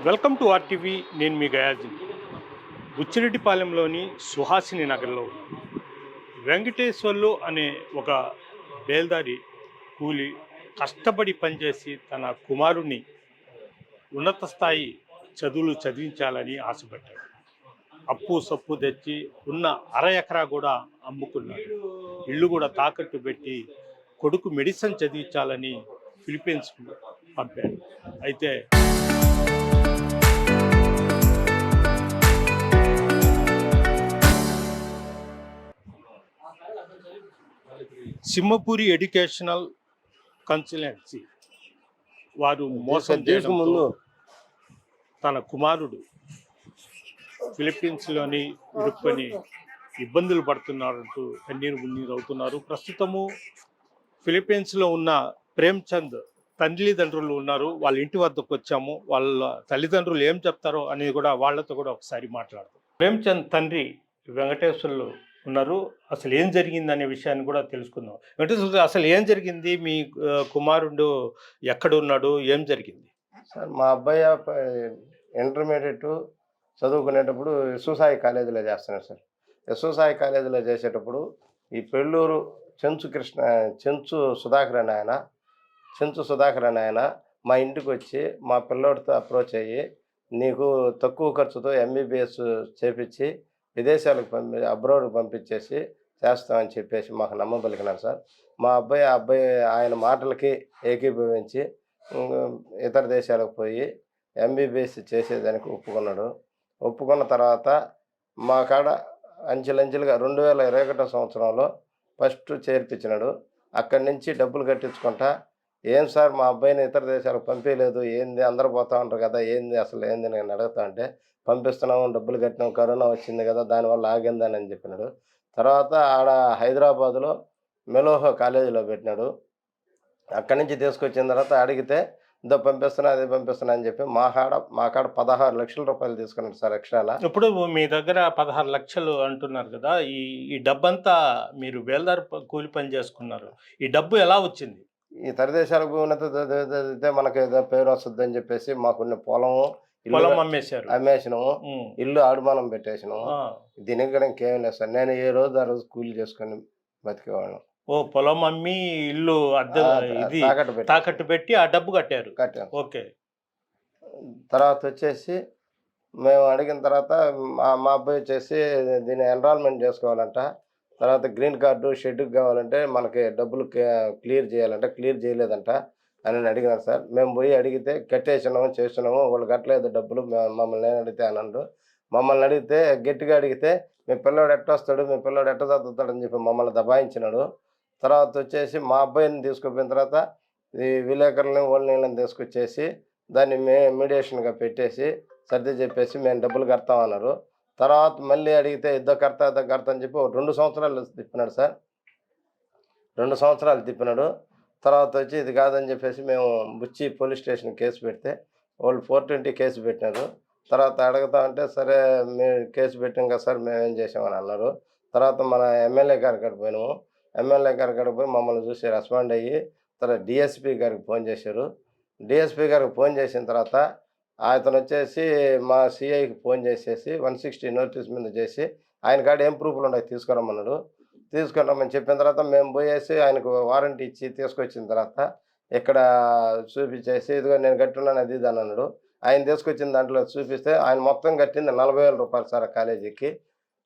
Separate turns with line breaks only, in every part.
Welcome to RTV. నేను మీ గయాజీని. బుచ్చిరెడ్డిపాలెంలోని సుహాసిని నగర్లో వెంకటేశ్వర్లు అనే ఒక బేల్దారి కూలి కష్టపడి పనిచేసి తన కుమారుణ్ణి ఉన్నత స్థాయి చదువులు చదివించాలని ఆశపడ్డాడు. అప్పు సప్పు తెచ్చి ఉన్న అర ఎకరా కూడా అమ్ముకున్నాడు. ఇల్లు కూడా తాకట్టు పెట్టి కొడుకు మెడిసిన్ చదివించాలని ఫిలిప్పీన్స్కు పంపాడు. అయితే సింహపూరి ఎడ్యుకేషనల్ కన్సల్టెన్సీ వారు మోసం చేయడంతో తన కుమారుడు ఫిలిప్పీన్స్లోని ఇరుక్కొని ఇబ్బందులు పడుతున్నారంటూ కన్నీరు మున్నీరు అవుతున్నారు. ప్రస్తుతము ఫిలిప్పీన్స్లో ఉన్న ప్రేమ్చంద్ తల్లిదండ్రులు ఉన్నారు. వాళ్ళ ఇంటి వద్దకు వచ్చాము. వాళ్ళ తల్లిదండ్రులు ఏం చెప్తారో అనేది కూడా వాళ్ళతో కూడా ఒకసారి మాట్లాడతాం. ప్రేమ్చంద్ తండ్రి వెంకటేశ్వర్లు ఉన్నారు. అసలు ఏం జరిగింది అనే విషయాన్ని కూడా తెలుసుకుందాం. వెంకటేశ్వర, అసలు ఏం జరిగింది? మీ కుమారుడు ఎక్కడ ఉన్నాడు? ఏం జరిగింది?
సార్, మా అబ్బాయి ఇంటర్మీడియట్ చదువుకునేటప్పుడు యశ్వసాయి కాలేజీలో చేస్తున్నాడు సార్. యశ్వసాయి కాలేజీలో చేసేటప్పుడు ఈ పెళ్ళూరు చెంచు సుధాకర్ అని ఆయన మా ఇంటికి వచ్చి మా పిల్లోడితో అప్రోచ్ అయ్యి, నీకు తక్కువ ఖర్చుతో ఎంబీబీఎస్ చేపించి విదేశాలకు అబ్రాడ్కి పంపించేసి చేస్తామని చెప్పేసి మాకు నమ్మబలికినారు సార్. మా అబ్బాయి ఆయన మాటలకి ఏకీభవించి ఇతర దేశాలకు పోయి ఎంబీబీఎస్ చేసేదానికి ఒప్పుకున్నాడు. ఒప్పుకున్న తర్వాత మా కాడ అంచెలంచెలుగా 2021 సంవత్సరంలో ఫస్ట్ చేర్పించినాడు. అక్కడి నుంచి డబ్బులు కట్టించుకుంటా, ఏం సార్ మా అబ్బాయిని ఇతర దేశాలకు పంపించలేదు, ఏంది అందరూ పోతా ఉంటారు కదా, ఏంది అసలు ఏంది నేను అడుగుతా అంటే, పంపిస్తున్నాము, డబ్బులు కట్టినాము, కరోనా వచ్చింది కదా దానివల్ల ఆగిందని అని చెప్పినాడు. తర్వాత ఆడ హైదరాబాదులో మెలోహో కాలేజీలో పెట్టినాడు. అక్కడి నుంచి తీసుకొచ్చిన తర్వాత అడిగితే ఇదో పంపిస్తున్నా అదే పంపిస్తున్నా అని చెప్పి మా కాడ 16 లక్షల రూపాయలు తీసుకున్నాడు సార్ ఎక్స్ట్రాలా.
ఇప్పుడు మీ దగ్గర 16 లక్షలు అంటున్నారు కదా, ఈ డబ్బంతా మీరు బేల్దార్ కూలి పని చేసుకున్నారు. ఈ డబ్బు ఎలా వచ్చింది?
ఈ తరదేశాలకు ఉన్నత మనకి ఏదో పేరు వస్తుంది అని చెప్పేసి మాకున్న పొలం అమ్మేసినాము, ఇల్లు ఆడుమానం పెట్టేసినాము. దీనికి కూడా ఇంకేం లేదు సార్. నేను ఏ రోజు ఆ రోజు కూలి చేసుకొని బతికేవాళ్ళం.
ఓ, పొలం అమ్మి ఇల్లు అద్దె తాకట్టు పెట్టి ఆ డబ్బు కట్టాము. ఓకే.
తర్వాత వచ్చేసి మేము అడిగిన తర్వాత మా అబ్బాయి వచ్చేసి దీన్ని ఎన్రాల్మెంట్ చేసుకోవాలంట. తర్వాత గ్రీన్ కార్డు షెడ్యూల్ కావాలంటే మనకి డబ్బులు క్లియర్ చేయాలంటే క్లియర్ చేయలేదంట అని అడిగినారు సార్. మేము పోయి అడిగితే కట్టేసినాము, చేసినాము, వాళ్ళు కట్టలేదు డబ్బులు, మమ్మల్ని నేను అడిగితే అన్నాడు. మమ్మల్ని అడిగితే గట్టిగా అడిగితే మీ పిల్లోడు ఎట్ట వస్తాడు, మీ పిల్లోడు ఎట్ట చదువుతాడని చెప్పి మమ్మల్ని దబాయించినాడు. తర్వాత వచ్చేసి మా అబ్బాయిని తీసుకుపోయిన తర్వాత ఈ విలేకరులని వాళ్ళని తీసుకొచ్చేసి దాన్ని మీడియేషన్గా పెట్టేసి సర్ది చెప్పేసి మేము డబ్బులు కడతామన్నారు. తర్వాత మళ్ళీ అడిగితే ఇద్దో కడతా అని చెప్పి 2 సంవత్సరాలు తిప్పినాడు సార్. 2 సంవత్సరాలు తిప్పినాడు. తర్వాత వచ్చి ఇది కాదని చెప్పేసి మేము బుచ్చి పోలీస్ స్టేషన్ కేసు పెడితే వాళ్ళు 420 కేసు పెట్టినారు. తర్వాత అడుగుతామంటే సరే మేము కేసు పెట్టాం కదా సార్, మేమేం చేసామని అన్నారు. తర్వాత మన ఎమ్మెల్యే గారి కాడికి పోయినాము. ఎమ్మెల్యే గారి కాడికి పోయి మమ్మల్ని చూసి రెస్పాండ్ అయ్యి తర్వాత డిఎస్పీ గారికి ఫోన్ చేశారు. డిఎస్పీ గారికి ఫోన్ చేసిన తర్వాత అతను వచ్చేసి మా సిఐకి ఫోన్ చేసేసి 160 నోటీస్ మీద చేసి ఆయన కాడ ఏం ప్రూఫ్లు ఉన్నాయి తీసుకురమ్మన్నాడు. తీసుకురమ్మని చెప్పిన తర్వాత మేము పోయేసి ఆయనకు వారంటీ ఇచ్చి తీసుకొచ్చిన తర్వాత ఇక్కడ చూపించేసి ఇదిగో నేను కట్టున్నాను అది ఇది అన్నాడు. ఆయన తీసుకొచ్చిన దాంట్లో చూపిస్తే ఆయన మొత్తం కట్టింది 40,000 రూపాయలు సార్ కాలేజీకి.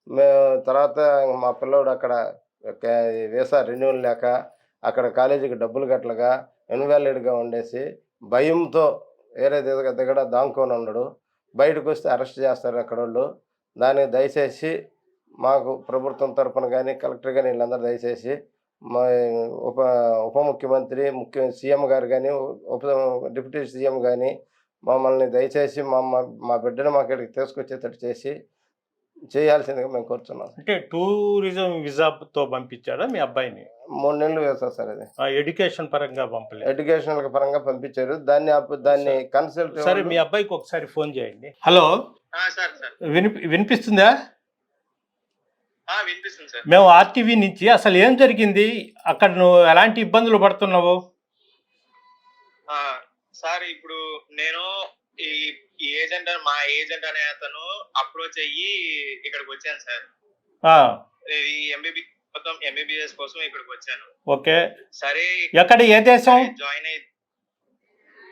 మేము తర్వాత మా పిల్లోడు అక్కడ వీసా రెన్యూవల్ లేక అక్కడ కాలేజీకి డబ్బులు కట్టలుగా ఇన్వాలిడ్గా ఉండేసి భయంతో వేరే దగ్గర దాంకొని ఉన్నాడు. బయటకు వస్తే అరెస్ట్ చేస్తారు అక్కడ వాళ్ళు. దాన్ని దయచేసి మాకు ప్రభుత్వం తరఫున కానీ కలెక్టర్ కానీ వీళ్ళందరూ దయచేసి మా ఉప ముఖ్యమంత్రి సీఎం గారు కానీ డిప్యూటీ సీఎం కానీ మమ్మల్ని దయచేసి మా బిడ్డను మా ఇక్కడికి తీసుకొచ్చేటట్టు చేయాల్సిందిగా మేము కోరుతున్నాం.
అంటే టూరిజం వీసాతో పంపించాడా మీ అబ్బాయిని?
3 నెలలు వేస్తారు సార్. అది
ఎడ్యుకేషన్ పరంగా పంపలేదు,
ఎడ్యుకేషనల్ పరంగా పంపించారు. దాన్ని కన్సల్ట్.
సరే, మీ అబ్బాయికి ఒకసారి ఫోన్ చేయండి. హలో, వినిపిస్తుందా? మేము ఆర్టీవీ నుంచి. అసలు ఏం జరిగింది అక్కడ? నువ్వు ఎలాంటి ఇబ్బందులు పడుతున్నావు?
సార్, ఇప్పుడు నేను ఈ ఈ ఏజెంట్ మా ఏజెంట్ అనే అతను అప్రోచ్ అయ్యి ఇక్కడికి వచ్చాను సార్.
ఆ,
ఇది మొత్తం ఎంబీబీఎస్ కోసం ఇక్కడికి వచ్చాను.
ఓకే.
సరే
ఎక్కడ, ఏ దేశం?
జాయిన్ అయ్యి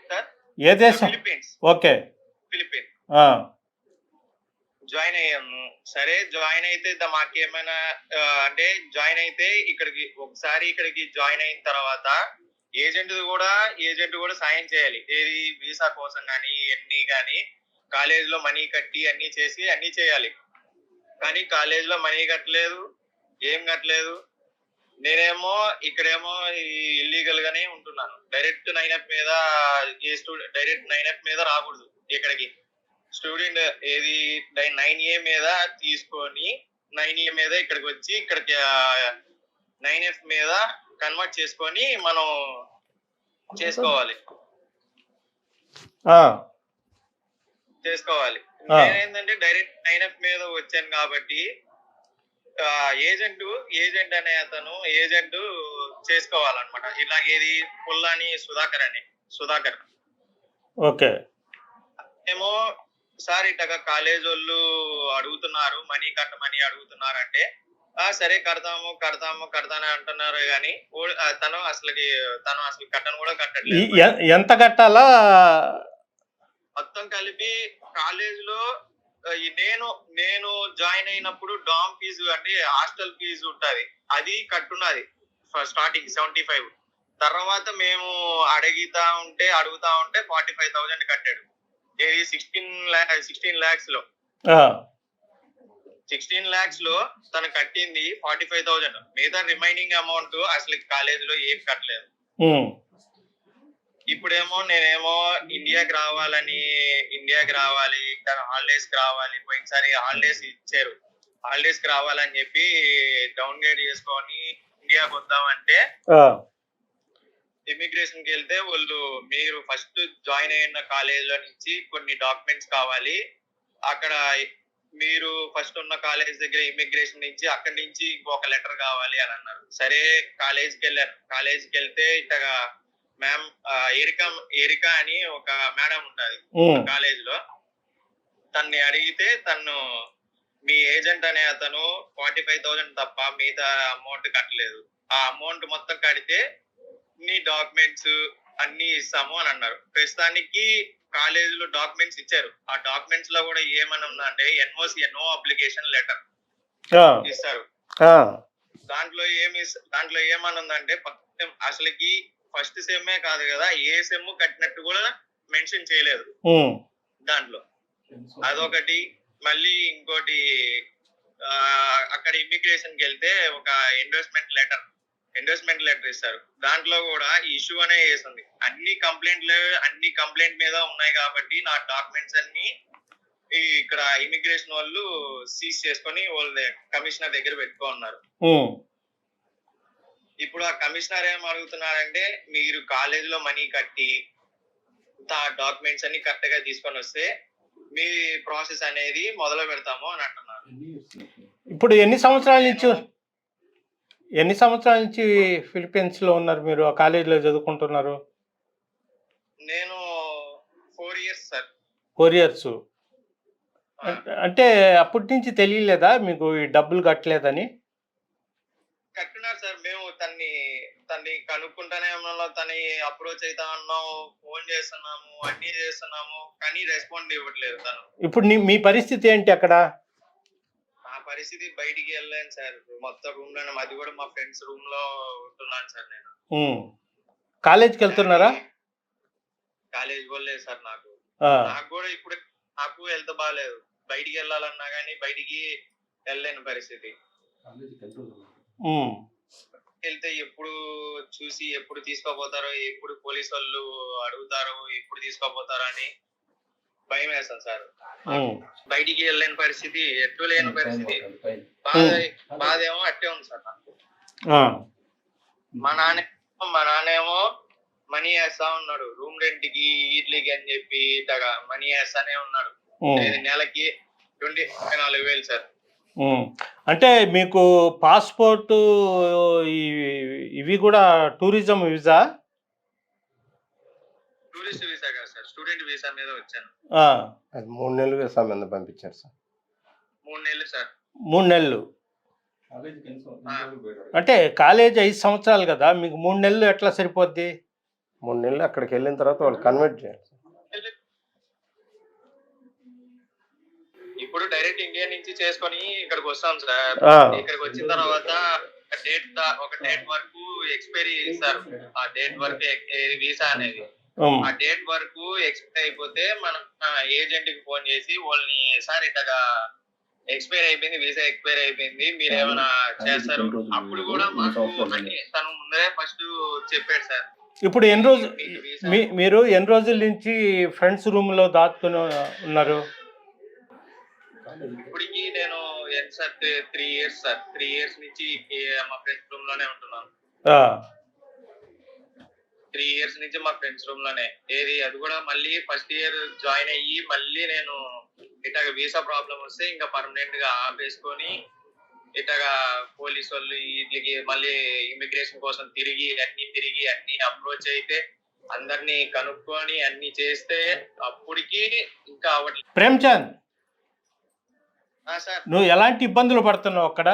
సార్
ఏ దేశం?
ఫిలిప్పీన్స్.
ఓకే.
ఫిలిప్పీన్స్
ఆ,
జాయిన్ అయ్యాము. సరే జాయిన్ అయితే మాకేమైనా అంటే జాయిన్ అయితే ఇక్కడికి జాయిన్ అయిన తర్వాత ఏజెంట్ కూడా సాయం చేయాలి. ఏది వీసా కోసం కానీ ఎన్ని కానీ కాలేజ్ లో మనీ కట్టి అన్ని చేసి అన్ని చేయాలి. కానీ కాలేజ్ లో మనీ కట్టలేదు, ఏం కట్టలేదు. నేనేమో ఇక్కడేమో ఇల్లీగల్ గానే ఉంటున్నాను. డైరెక్ట్ 9F మీద రాకూడదు ఇక్కడికి. స్టూడెంట్ ఏది 9A మీద తీసుకొని 9A మీద ఇక్కడికి వచ్చి ఇక్కడికి 9F మీద కన్వర్ట్ చేసుకొని మనం చేసుకోవాలి. నేనేంటంటే డైరెక్ట్ 9F మీద వచ్చాను కాబట్టి ఏజెంట్ అనే అతను చేసుకోవాలన్నమాట. ఇలా ఏది పుల్లాని సుధాకర్.
ఓకే.
ఏమో సార్ ఇట్టగా కాలేజ్ వాళ్ళు అడుగుతున్నారు, మనీ కట్టమని అడుగుతున్నారు అంటే సరే కడతాను అంటున్నారు. కానీ తను అసలు కట్టను కూడా కట్టట్లేదు.
ఎంత కట్టాలా?
మొత్తం కలిపి కాలేజ్ లో నేను జాయిన్ అయినప్పుడు డామ్ ఫీజు అంటే హాస్టల్ ఫీజు ఉంటది, అది కట్టున్నది స్టార్టింగ్ 75. తర్వాత మేము అడుగుతా ఉంటే 45,000 కట్టాడు. ఏది 16 lakhs లో 16 lakhs లో తను కట్టింది 45,000. మిగతా రిమైనింగ్ అమౌంట్ అసలు కాలేజ్ లో ఏం కట్టలేదు. ఇప్పుడేమో నేనేమో ఇండియాకి రావాలి, హాలిడేస్ కి రావాలి. పోయినసారి హాలిడేస్ ఇచ్చారు, హాలిడేస్ కి రావాలని చెప్పి డౌన్ గ్రేడ్ చేసుకొని ఇండియాకి వద్దామంటే ఇమిగ్రేషన్ కి వెళ్తే వాళ్ళు మీరు ఫస్ట్ జాయిన్ అయిన కాలేజ్ లో నుంచి కొన్ని డాక్యుమెంట్స్ కావాలి, అక్కడ మీరు ఫస్ట్ ఉన్న కాలేజ్ దగ్గర ఇమిగ్రేషన్ నుంచి అక్కడి నుంచి ఇంకొక లెటర్ కావాలి అని అన్నారు. సరే కాలేజ్కి వెళ్ళాను. కాలేజ్కి వెళ్తే ఇట్టగా మ్యామ్ ఎరికా అని ఒక మేడం ఉంటది కాలేజ్ లో. తన్ని అడిగితే తను మీ ఏజెంట్ అనే అతను 45,000 తప్ప మిగతా అమౌంట్ కట్టలేదు, ఆ అమౌంట్ మొత్తం కడితే నీ డాక్యుమెంట్స్ అన్ని ఇస్తాము అని అన్నారు. ప్రస్తుతానికి కాలేజ్ లో డాక్యుమెంట్స్ ఇచ్చారు. ఆ డాక్యుమెంట్స్ లో కూడా ఏమని ఉందంటే ఎన్ఓసి, నో అప్లికేషన్ లెటర్ ఇస్తారు. దాంట్లో ఏమని ఉందంటే అసలుకి ఫస్ట్ సెమ్ కాదు కదా, ఏ సెమ్ కట్టినట్టు కూడా మెన్షన్ చేయలేదు దాంట్లో. అదొకటి. మళ్ళీ ఇంకోటి, అక్కడ ఇమిగ్రేషన్ కి వెళ్తే ఒక ఎండోర్స్మెంట్ లెటర్ ఇస్తారు. దాంట్లో కూడా ఇష్యూ అనే వేసింది. అన్ని కంప్లైంట్ మీద ఉన్నాయి కాబట్టి నా డాక్యుమెంట్స్ అన్ని ఇక్కడ ఇమిగ్రేషన్ వాళ్ళు సీజ్ చేసుకొని వాళ్ళ కమిషనర్ దగ్గర పెట్టుకున్నారు. ఇప్పుడు ఆ కమిషనర్ ఏం అడుగుతున్నారంటే మీరు కాలేజ్ లో మనీ కట్టి డాక్యుమెంట్స్ అన్ని కరెక్ట్ గా తీసుకొని వస్తే మీ ప్రాసెస్ అనేది మొదలు పెడతాము అని అంటున్నారు.
ఇప్పుడు ఎన్ని సంవత్సరాల నుంచి ఫిలిప్పీన్స్ లో ఉన్నారు మీరు? ఆ కాలేజీలో చదువుకుంటున్నారు?
నేను 4 years సార్.
4 years. అంటే అప్పటి నుంచి తెలియలేదా మీకు ఈ డబ్బులు కట్టలేదని?
కట్టున్నారు సార్. మేము తన్ని కనుక్కుంటానే ఉన్నాం, తన్ని అప్రోచ్ అవుతా ఉన్నాం, ఫోన్ చేస్తున్నాము, అన్ని చేస్తున్నాము, కానీ రెస్పాండ్ ఇవ్వట్లేదు తను.
ఇప్పుడు మీ పరిస్థితి ఏంటి అక్కడ?
నా పరిస్థితి బయటికి వెళ్ళాను సార్. మొత్తం రూమ్ లో, అది కూడా మా ఫ్రెండ్స్ రూమ్ లో ఉంటున్నాను సార్ నేను.
కాలేజ్కి వెళ్తున్నారా?
కాలేజ్ పోలేదు సార్. నాకు కూడా ఇప్పుడు నాకు హెల్త్ బాగాలేదు. బయటికి వెళ్ళాలన్నా కానీ బయటికి వెళ్ళలేని పరిస్థితి. వెళ్తే ఎప్పుడు తీసుకోపోతారో, ఎప్పుడు పోలీసు వాళ్ళు అడుగుతారో, ఎప్పుడు తీసుకోపోతారో అని భయం వేస్తాను సార్. బయటికి వెళ్ళలేని పరిస్థితి, ఎటు లేని పరిస్థితి. బాధ ఏమో అట్టే ఉంది సార్ నాకు. మా నాన్నేమో మనీ వేస్తా ఉన్నాడు రూమ్ రెంట్ కి, వీటికి అని చెప్పి ఇట్లాగా మనీ వేస్తానే ఉన్నాడు. నెలకి 24,000 సార్.
అంటే మీకు పాస్పోర్ట్ ఇవి కూడా టూరిజం వీసా?
టూరిస్ట్ వీసా కాదు సార్, స్టూడెంట్ వీసా మీద వచ్చాను.
ఆ,
అది 3 నెలలు వీసా మీద పంపించారు సార్.
3 నెలలు సార్.
3 నెలలు అంటే కాలేజ్ 5 సంవత్సరాలు కదా, మీకు 3 నెలలు ఎట్లా సరిపోద్ది?
3 నెలలు అక్కడికి వెళ్ళిన తర్వాత వాళ్ళు కన్వర్ట్ చేయాలి సార్.
ఇప్పుడు డైరెక్ట్ ఇండియా నుంచి చేసుకొని ఇక్కడికి వస్తాం సార్.
ఆ,
ఇక్కడికి వచ్చిన తర్వాత ఒక డేట్ వరకు ఎక్స్పైరీ ఇస్తారు. ఆ డేట్ వరకు వీసా అనేది
ఉమ్.
ఆ డేట్ వరకు ఎక్స్పైర్ అయిపోతే మనం ఏజెంట్ కి ఫోన్ చేసి వాళ్ళని సార్ ఇట్లాగా ఎక్స్పైర్ అయిపోయింది, వీసా ఎక్స్పైర్ అయిపోయింది, మీరు ఏమైనా చేస్తారు. అప్పుడు కూడా మాకు అంటే తను ముందరే ఫస్ట్ చెప్పాడు సార్.
ఇప్పుడు ఎన్ని రోజులు
మీకు వీసా
మీరు ఎన్ని రోజుల నుంచి ఫ్రెండ్స్ రూమ్ లో దాక్కుని ఉన్నారు?
ఇప్పటికి నేను ఎంత సార్ 3 ఇయర్స్ సార్. 3 ఇయర్స్ నుంచి మా ఫ్రెండ్స్ రూమ్ లోనే ఉంటున్నాను.
ఆ,
3 ఇయర్స్ నుంచి మా ఫ్రెండ్స్ రూమ్ లోనే. అది కూడా మళ్ళీ ఫస్ట్ ఇయర్ జాయిన్ అయ్యి మళ్ళీ నేను ఇట్లాగ వీసా ప్రాబ్లం వస్తే ఇంకా పర్మనెంట్ గా ఆపేసుకొని ఇట్లాగా పోలీసు వాళ్ళు వీటికి మళ్ళీ ఇమిగ్రేషన్ కోసం తిరిగి అన్ని అప్రోచ్ అయితే అందరినీ కనుక్కొని అన్ని చేస్తే అప్పటికి ఇంకా అవ్వట్లేదు.
ప్రేమ్చంద్,
సార్
నువ్వు ఎలాంటి ఇబ్బందులు పడుతున్నావు అక్కడ?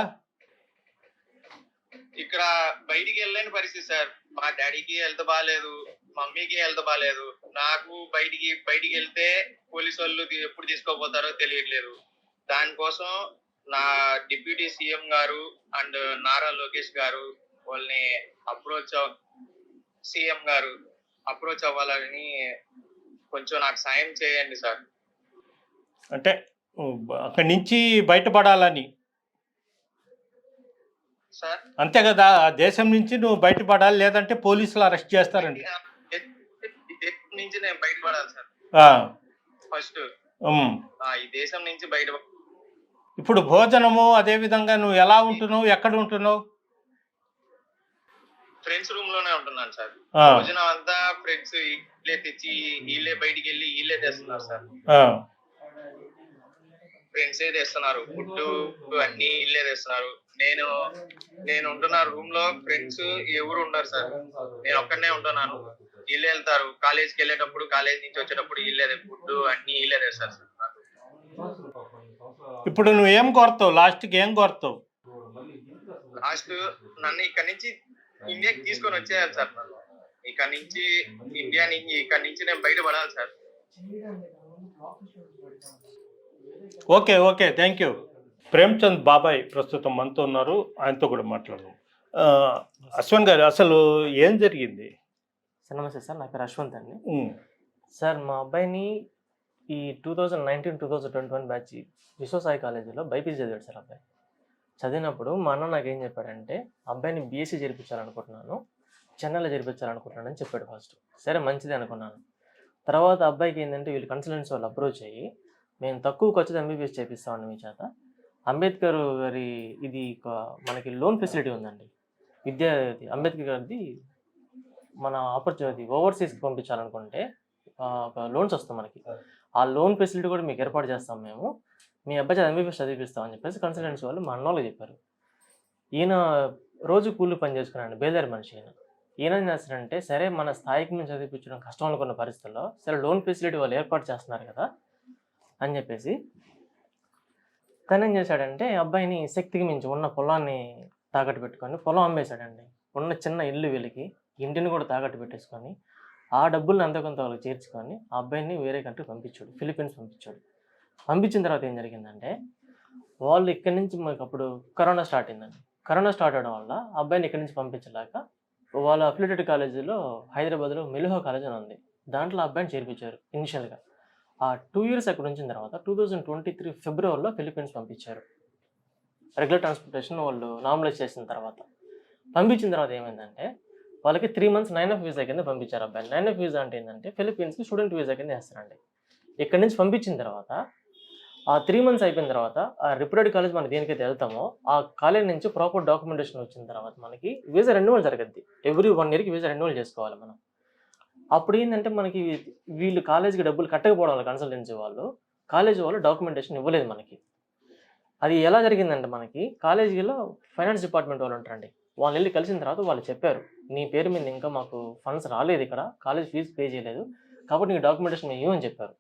ఇక్కడ బయటికి వెళ్ళలేని పరిస్థితి సార్. మా డాడీకి హెల్త్ బాగాలేదు, మమ్మీకి హెల్త్ బాగాలేదు. నాకు బయటికి వెళ్తే పోలీసు వాళ్ళు ఎప్పుడు తీసుకోపోతారో తెలియట్లేదు. దానికోసం నా డిప్యూటీ సీఎం గారు అండ్ నారా లోకేష్ గారు వాళ్ళని సీఎం గారు అప్రోచ్ అవ్వాలని కొంచెం నాకు సాయం చేయండి సార్.
అంటే అక్కడి నుంచి బయటపడాలని,
సార్
అంతే కదా? ఆ దేశం నుంచి నువ్వు బయటపడాలి, లేదంటే పోలీసులు అరెస్ట్ చేస్తారండి.
ఈ దేశం నుంచి నేను బయటపడాలి సార్.
ఆ,
ఫస్ట్
ఉమ్.
ఈ దేశం నుంచి బయట.
ఇప్పుడు భోజనము అదే విధంగా నువ్వు ఎలా ఉంటున్నావు, ఎక్కడ ఉంటున్నావు?
ఫ్రెండ్స్ రూమ్ లోనే ఉంటున్నాను సార్.
ఆ,
భోజనం అంతా ఫ్రెండ్స్ ఇల్లే తెచ్చి వీళ్ళే బయటికి వెళ్ళి వీళ్ళే తెస్తున్నారు సార్.
ఆ,
ఫ్రెండ్స్ ఏ తెస్తున్నారు, ఫుడ్ అన్ని వీళ్ళే తెస్తున్నారు. నేను ఉంటున్న రూమ్ లో ఫ్రెండ్స్ ఎవరు ఉండరు సార్. నేను ఒక్కడనే ఉంటున్నాను. వీళ్ళే వెళ్తారు కాలేజ్కి వెళ్ళేటప్పుడు, కాలేజ్ నుంచి వచ్చేటప్పుడు వీళ్ళే ఫుడ్ అన్ని వీళ్ళే తెస్తారు సార్.
ఇప్పుడు నువ్వు ఏం కోరుతావు? లాస్ట్కి ఏం కోరుతావు?
లాస్ట్ నన్ను ఇక్కడ నుంచి ఇండియాకి తీసుకొని వచ్చేయాలి సార్. నన్ను ఇక్కడ నుంచి ఇక్కడ నుంచి నేను బయటపడాలి sir.
Okay, okay, thank you. Premchand బాబాయ్ ప్రస్తుతం మనతో ఉన్నారు, ఆయనతో కూడా మాట్లాడదాం. అశ్వన్ గారు, అసలు ఏం జరిగింది?
సార్ నమస్తే సార్, నా పేరు అశ్వంత్ అండి.
ఉమ్,
సార్ మా అబ్బాయిని ఈ 2019-2021 బ్యాచ్ విశ్వసాయి కాలేజీలో బైపీసీ చదివాడు సార్. అబ్బాయి చదివినప్పుడు మా అన్న నాకు ఏం చెప్పాడంటే, అబ్బాయిని బీఎస్సీ చేర్పించాలనుకుంటున్నాను, చెన్నైలో చేర్పించాలనుకుంటున్నాను అని చెప్పాడు ఫస్ట్. సరే మంచిది అనుకున్నాను. తర్వాత అబ్బాయికి ఏంటంటే వీళ్ళు కన్సల్టెన్సీ వాళ్ళు అప్రోచ్ అయ్యి, మేము తక్కువ ఖర్చుతో ఎంబీబీఎస్ చేపిస్తామండి మీ చేత, అంబేద్కర్ గారి ఇది మనకి లోన్ ఫెసిలిటీ ఉందండి, అంబేద్కర్ గారిది మన ఆపర్చునిటీ ఓవర్సీస్కి పంపించాలనుకుంటే లోన్స్ వస్తాం మనకి, ఆ లోన్ ఫెసిలిటీ కూడా మీకు ఏర్పాటు చేస్తాం మేము, మీ అబ్బాయి ఎంబీబీఎస్ చదివిస్తామని చెప్పేసి కన్సల్టెన్సీ వాళ్ళు మా అన్నోళ్ళకి చెప్పారు. ఈయన రోజు కూలి పని చేసుకున్నాడు, బేదారి మనిషి. ఈయన ఏం చేస్తారంటే, సరే మన స్థాయికి మేము చదివించడం కష్టం అనుకున్న పరిస్థితుల్లో సరే లోన్ ఫెసిలిటీ వాళ్ళు ఏర్పాటు చేస్తున్నారు కదా అని చెప్పేసి తను ఏం చేశాడంటే, అబ్బాయిని శక్తికి మించి ఉన్న పొలాన్ని తాకట్టు పెట్టుకొని పొలం అమ్మేశాడండి. ఉన్న చిన్న ఇల్లు వీళ్ళకి ఇంటిని కూడా తాకట్టు పెట్టేసుకొని ఆ డబ్బుల్ని అంత కొంత వాళ్ళకి చేర్చుకొని ఆ అబ్బాయిని వేరే కంట్రీ పంపించాడు, ఫిలిప్పీన్స్ పంపించాడు. పంపించిన తర్వాత ఏం జరిగిందంటే, వాళ్ళు ఇక్కడి నుంచి మాకు అప్పుడు కరోనా స్టార్ట్ అయిందండి. కరోనా స్టార్ట్ అవడం వల్ల అబ్బాయిని ఇక్కడి నుంచి పంపించలేక వాళ్ళ అఫిలియేటెడ్ కాలేజీలో హైదరాబాద్లో మెలుహా కాలేజ్ అని ఉంది, దాంట్లో అబ్బాయిని చేర్పించారు ఇనిషియల్గా. ఆ 2 ఇయర్స్ అక్కడ ఉంచిన తర్వాత 2023 ఫిబ్రవరిలో ఫిలిప్పీన్స్ పంపించారు. రెగ్యులర్ ట్రాన్స్పోర్టేషన్ వాళ్ళు నార్మలైజ్ చేసిన తర్వాత పంపించిన తర్వాత ఏమైందంటే, వాళ్ళకి 3 months 9F వీసా కింద పంపించారు అబ్బాయిని. 9F వీసా అంటే ఏంటంటే ఫిలిప్పీన్స్కి స్టూడెంట్ వీసా కింద వేస్తారండి. ఇక్కడ నుంచి పంపించిన తర్వాత ఆ 3 months అయిపోయిన తర్వాత ఆ రిప్యూటెడ్ కాలేజ్ మనం దేనికైతే వెళ్తామో ఆ కాలేజ్ నుంచి ప్రాపర్ డాక్యుమెంటేషన్ వచ్చిన తర్వాత మనకి వీసా రెన్యువల్ జరగద్ది. ఎవ్రీ 1 yearకి వీసా రెన్యువల్ చేసుకోవాలి మనం. అప్పుడు ఏంటంటే మనకి వీళ్ళు కాలేజీకి డబ్బులు కట్టకపోవడం వల్ల కన్సల్టెన్సీ వాళ్ళు, కాలేజీ వాళ్ళు డాక్యుమెంటేషన్ ఇవ్వలేదు మనకి. అది ఎలా జరిగిందంటే, మనకి కాలేజీలో ఫైనాన్స్ డిపార్ట్మెంట్ వాళ్ళు ఉంటారండి, వాళ్ళు వెళ్ళి కలిసిన తర్వాత వాళ్ళు చెప్పారు, నీ పేరు మీద ఇంకా మాకు ఫండ్స్ రాలేదు, ఇక్కడ కాలేజ్ ఫీజు పే చేయలేదు, కాబట్టి నీకు డాక్యుమెంటేషన్ మేము ఇవ్వని చెప్పారు.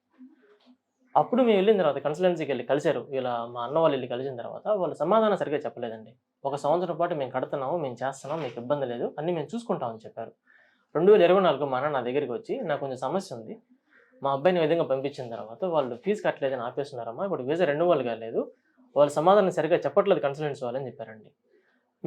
అప్పుడు మేము వెళ్ళిన తర్వాత కన్సల్టెన్సీకి వెళ్ళి కలిశారు. ఇలా మా అన్న వాళ్ళు వెళ్ళి కలిసిన తర్వాత వాళ్ళు సమాధానం సరిగ్గా చెప్పలేదండి. 1 సంవత్సరం పాటు మేము కడుతున్నాము, మేము చేస్తున్నాం, మీకు ఇబ్బంది లేదు, అన్నీ మేము చూసుకుంటామని చెప్పారు. 2024 మా అన్న నా దగ్గరికి వచ్చి నాకు కొంచెం సమస్య ఉంది, మా అబ్బాయిని ఈ విధంగా పంపించిన తర్వాత వాళ్ళు ఫీజు కట్టలేదని ఆపేస్తున్నారమ్మా, ఇప్పుడు వీసా రెన్యువల్ కాలేదు, వాళ్ళు సమాధానం సరిగ్గా చెప్పట్లేదు కన్సల్టెన్సీ వాళ్ళని చెప్పారండి.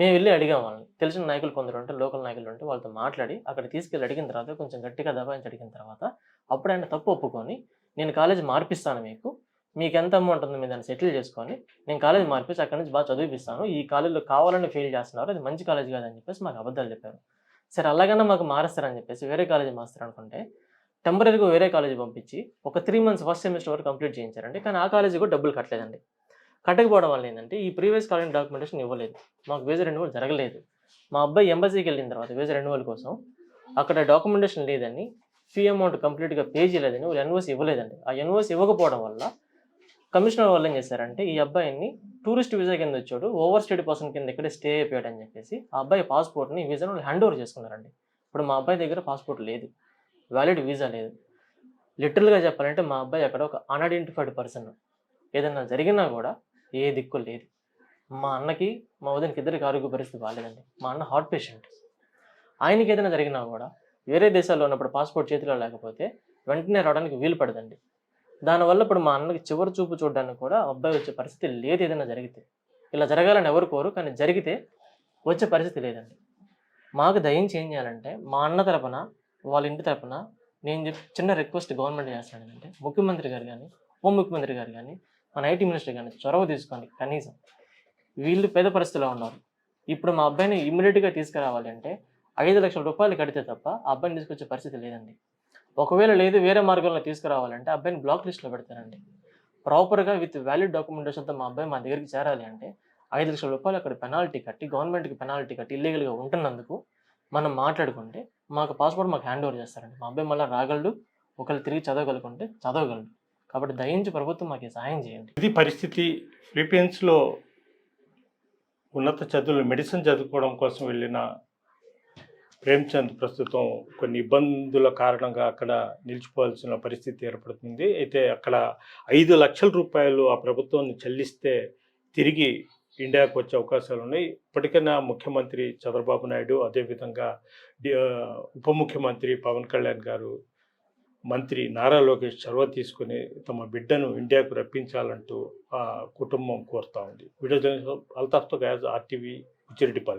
మేము వెళ్ళి అడిగాం వాళ్ళని, తెలిసిన నాయకులు కొందరు ఉంటే, లోకల్ నాయకులు ఉంటే వాళ్ళతో మాట్లాడి అక్కడ తీసుకెళ్ళి అడిగిన తర్వాత కొంచెం గట్టిగా దబాయించి అడిగిన తర్వాత అప్పుడు ఆయన తప్పు ఒప్పుకొని నేను కాలేజ్ మార్పిస్తాను, మీకు ఎంత అమౌంట్ ఉందో మీరు దాన్ని సెటిల్ చేసుకొని నేను కాలేజ్ మార్పించి అక్కడి నుంచి బాగా చదివిపిస్తాను, ఈ కాలేజీలో కావాలని ఫెయిల్ చేస్తున్నారు, అది మంచి కాలేజ్ కాదని చెప్పేసి మాకు అబద్ధాలు చెప్పారు. సరే అలాగన్నా మాకు మారుస్తారని చెప్పేసి వేరే కాలేజీ మారుస్తారు అనుకుంటే టెంపరీగా వేరే కాలేజీ పంపించి ఒక 3 months ఫస్ట్ సెమిస్టర్ వరకు కంప్లీట్ చేయించారండి. కానీ ఆ కాలేజీ కూడా డబ్బులు కట్టలేదండి. కట్టకపోవడం వల్ల ఏంటంటే ఈ ప్రీవియస్ కాలేజ్ డాక్యుమెంటేషన్ ఇవ్వలేదు, మాకు వీసా రెన్యువల్ జరగలేదు. మా అబ్బాయి ఎంబసీకి వెళ్ళిన తర్వాత వీసా రెన్యువల్ కోసం అక్కడ డాక్యుమెంటేషన్ లేదని, ఫీ అమౌంట్ కంప్లీట్గా పే చేయలేదని వాళ్ళు ఎన్ఓసి ఇవ్వలేదండి. ఆ ఎన్ఓసి ఇవ్వకపోవడం వల్ల కమిషనర్ వాళ్ళు ఏం చేశారంటే ఈ అబ్బాయిని టూరిస్ట్ వీసా కింద వచ్చాడు, ఓవర్ స్టేట్ పర్సన్ కింద ఇక్కడే స్టే అయిపోయాడు అని చెప్పేసి ఆ అబ్బాయి పాస్పోర్ట్ని వీసాను వాళ్ళు హ్యాండ్ ఓవర్ చేసుకున్నారండి. ఇప్పుడు మా అబ్బాయి దగ్గర పాస్పోర్ట్ లేదు, వ్యాలిడ్ వీసా లేదు. లిటరల్గా చెప్పాలంటే మా అబ్బాయి అక్కడ ఒక అన్ఐడెంటిఫైడ్ పర్సన్, ఏదైనా జరిగినా కూడా ఏ దిక్కు లేదు. మా అన్నకి మా వదినకి ఇద్దరికి ఆరోగ్య పరిస్థితి బాగాలేదండి. మా అన్న హార్ట్ పేషెంట్, ఆయనకి ఏదైనా జరిగినా కూడా వేరే దేశాల్లో ఉన్నప్పుడు పాస్పోర్ట్ చేతిలో లేకపోతే వెంటనే రావడానికి వీలు పడదండి. దానివల్ల ఇప్పుడు మా అన్నకి చివరి చూపు చూడడానికి కూడా అబ్బాయి వచ్చే పరిస్థితి లేదు. ఏదైనా జరిగితే ఇలా జరగాలని ఎవరు కోరు, కానీ జరిగితే వచ్చే పరిస్థితి లేదండి. మాకు దయించి ఏం చేయాలంటే మా అన్న తరపున వాళ్ళ ఇంటి తరపున నేను చిన్న రిక్వెస్ట్ గవర్నమెంట్ చేస్తాను ఏంటంటే ముఖ్యమంత్రి గారు కానీ, హోమ్ ముఖ్యమంత్రి గారు కానీ, మన ఐటీ మినిస్టర్ కానీ చొరవ తీసుకోండి. కనీసం వీళ్ళు పేద పరిస్థితిలో ఉన్నారు, ఇప్పుడు మా అబ్బాయిని ఇమ్మీడియట్గా తీసుకురావాలి అంటే 5 లక్షల రూపాయలు కడితే తప్ప ఆ అబ్బాయిని తీసుకొచ్చే పరిస్థితి లేదండి. ఒకవేళ లేదు వేరే మార్గంలో తీసుకురావాలంటే అబ్బాయిని బ్లాక్ లిస్ట్లో పెడతారండి. ప్రాపర్గా విత్ వ్యాలిడ్ డాక్యుమెంటేషన్తో మా అబ్బాయి మా దగ్గరికి చేరాలి అంటే 5 లక్షల రూపాయలు అక్కడ పెనాల్టీ కట్టి, గవర్నమెంట్కి పెనాల్టీ కట్టి ఇల్లీగల్గా ఉంటున్నందుకు మనం మాట్లాడుకుంటే మాకు పాస్పోర్ట్ మాకు హ్యాండ్ ఓవర్ చేస్తారండి. మా అబ్బాయి మళ్ళీ రాగలడు, ఒకళ్ళు తిరిగి చదవగలుగుంటే చదవగలడు. కాబట్టి దయించి ప్రభుత్వం మాకు సహాయం చేయండి.
ఇది పరిస్థితి. ఫిలిప్పీన్స్లో ఉన్నత చదువులు మెడిసిన్ చదువుకోవడం కోసం వెళ్ళిన ప్రేమ్చంద్ ప్రస్తుతం కొన్ని ఇబ్బందుల కారణంగా అక్కడ నిలిచిపోవాల్సిన పరిస్థితి ఏర్పడుతుంది. అయితే అక్కడ 5 లక్షల రూపాయలు ఆ ప్రభుత్వం చెల్లిస్తే తిరిగి ఇండియాకు వచ్చే అవకాశాలు ఉన్నాయి. ఇప్పటికైనా ముఖ్యమంత్రి చంద్రబాబు నాయుడు, అదేవిధంగా ఉప ముఖ్యమంత్రి పవన్ కళ్యాణ్ గారు, మంత్రి నారా లోకేష్ చొరవ తీసుకుని తమ బిడ్డను ఇండియాకు రప్పించాలంటూ ఆ కుటుంబం కోరుతా ఉంది. వీడియో జర్నలిస్ట్ అల్తాఫ్తో గయాజ్, RTV, బుచ్చిరెడ్డిపాలెం.